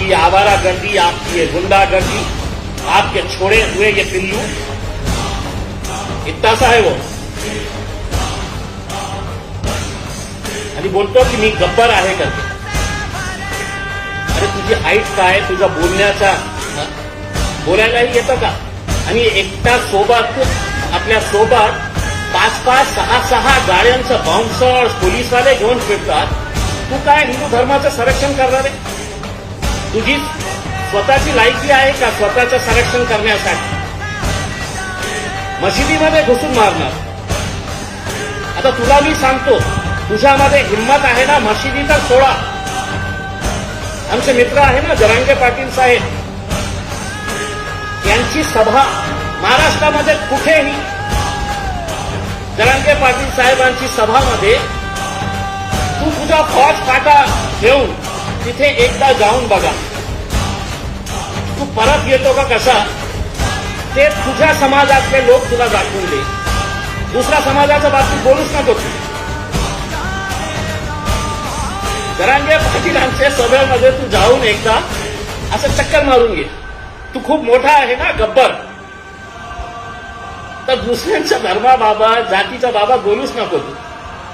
आपकी आवारा गर्दी, आपकी ये गुंडागर्दी, आपके छोड़े हुए ये पिल्लू, इतना सा है वो। आणि बोलतो की मी गब्बर आहे करते. अरे तुझी हाईट काय, तुझा बोलण्याचा बोलायलाही येतं का? आणि एकटा सोबत आपल्या सोबत 5-5, 6-6 गाड्यांचं बाउन्सर्स, पोलीसवाले घेऊन फिरतात. तू काय हिंदू धर्माचं संरक्षण करणार आहे? तुझी स्वतःची लायकी आहे का स्वतःचं संरक्षण करण्यासाठी? मशिदीमध्ये घुसून मारणार. आता तुला मी सांगतो, तुझ्यामध्ये हिंमत आहे ना, मशिदी तर सोडा. आमचे मित्र आहे ना जरांगे पाटील साहेब, यांची सभा महाराष्ट्रामध्ये कुठेही, जरांगे पाटील साहेबांची सभामध्ये तू तुझा फौज फाटा घेऊन तिथे एकदा जाऊन बघा. तू परत येतो का कसा, ते तुझ्या समाजातले लोक तुला दाखवून दे. दुसऱ्या समाजाच्या बाबतीत बोलूच नको. जरांगे पाटीलांच्या सभेमध्ये तू जाऊन एकदा असं चक्कर मारून घे. तू खूप मोठा आहे ना गब्बर, तर दुसऱ्यांच्या धर्माबाबत, जातीच्या बाबत बोलूच नको तू.